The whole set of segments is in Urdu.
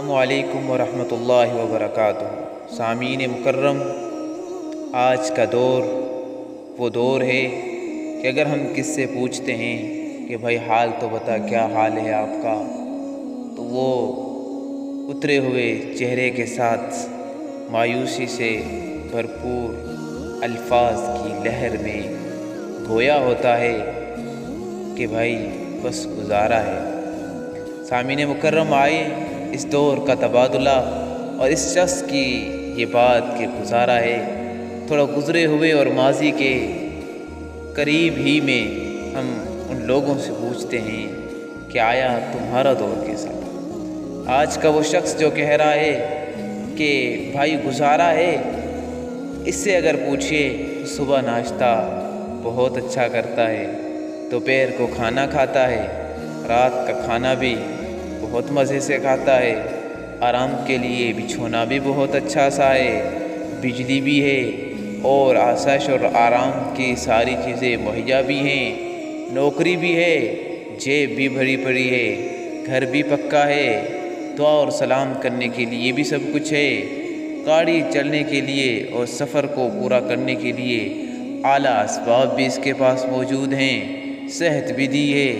السلام علیکم ورحمۃ اللہ وبرکاتہ۔ سامعین مکرم، آج کا دور وہ دور ہے کہ اگر ہم کس سے پوچھتے ہیں کہ بھائی حال تو بتا، کیا حال ہے آپ کا، تو وہ اترے ہوئے چہرے کے ساتھ مایوسی سے بھرپور الفاظ کی لہر میں گویا ہوتا ہے کہ بھائی بس گزارا ہے۔ سامعین مکرم، آئے اس دور کا تبادلہ اور اس شخص کی یہ بات کہ گزارا ہے، تھوڑا گزرے ہوئے اور ماضی کے قریب ہی میں ہم ان لوگوں سے پوچھتے ہیں کہ آیا تمہارا دور کیسا تھا۔ آج کا وہ شخص جو کہہ رہا ہے کہ بھائی گزارا ہے، اس سے اگر پوچھئے تو صبح ناشتہ بہت اچھا کرتا ہے، دوپہر کو کھانا کھاتا ہے، رات کا کھانا بھی بہت مزے سے کھاتا ہے، آرام کے لیے بچھونا بھی بہت اچھا سا ہے، بجلی بھی ہے اور آسائش اور آرام کی ساری چیزیں مہیا بھی ہیں، نوکری بھی ہے، جیب بھی بھری پڑی ہے، گھر بھی پکا ہے، دعا اور سلام کرنے کے لیے بھی سب کچھ ہے، گاڑی چلنے کے لیے اور سفر کو پورا کرنے کے لیے اعلیٰ اسباب بھی اس کے پاس موجود ہیں، صحت بھی دی ہے،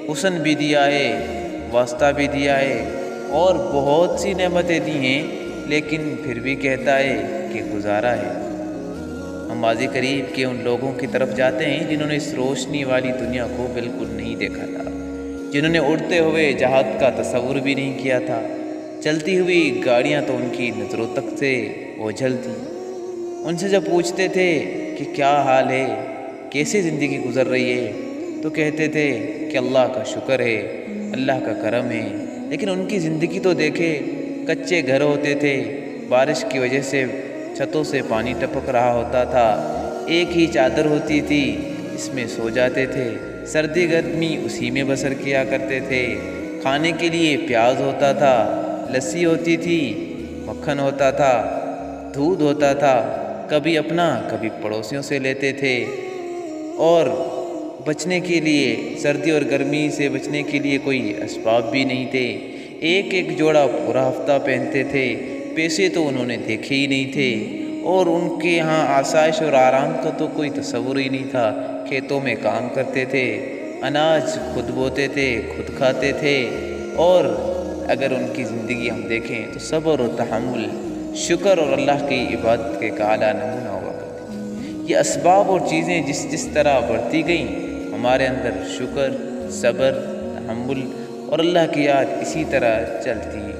حسن بھی دیا ہے، واسطہ بھی دیا ہے اور بہت سی نعمتیں دی ہیں، لیکن پھر بھی کہتا ہے کہ گزارا ہے۔ ہم ماضی قریب کے ان لوگوں کی طرف جاتے ہیں جنہوں نے اس روشنی والی دنیا کو بالکل نہیں دیکھا تھا، جنہوں نے اڑتے ہوئے جہاد کا تصور بھی نہیں کیا تھا، چلتی ہوئی گاڑیاں تو ان کی نظروں تک سے اوجھل تھیں۔ ان سے جب پوچھتے تھے کہ کیا حال ہے، کیسے زندگی گزر رہی ہے، تو کہتے تھے کہ اللہ کا شکر ہے، اللہ کا کرم ہے، لیکن ان کی زندگی تو دیکھے، کچے گھر ہوتے تھے، بارش کی وجہ سے چھتوں سے پانی ٹپک رہا ہوتا تھا، ایک ہی چادر ہوتی تھی، اس میں سو جاتے تھے، سردی گرمی اسی میں بسر کیا کرتے تھے، کھانے کے لیے پیاز ہوتا تھا، لسی ہوتی تھی، مکھن ہوتا تھا، دودھ ہوتا تھا، کبھی اپنا کبھی پڑوسیوں سے لیتے تھے، اور بچنے کے لیے سردی اور گرمی سے بچنے کے لیے کوئی اسباب بھی نہیں تھے، ایک ایک جوڑا پورا ہفتہ پہنتے تھے، پیسے تو انہوں نے دیکھے ہی نہیں تھے، اور ان کے ہاں آسائش اور آرام کا تو کوئی تصور ہی نہیں تھا۔ کھیتوں میں کام کرتے تھے، اناج خود بوتے تھے، خود کھاتے تھے، اور اگر ان کی زندگی ہم دیکھیں تو صبر و تحمل، شکر اور اللہ کی عبادت کے ایک اعلیٰ نمونہ ہوا کرتے تھے۔ یہ اسباب اور چیزیں جس طرح بڑھتی گئیں، ہمارے اندر شکر، صبر، تحمل اور اللہ کی یاد اسی طرح چلتی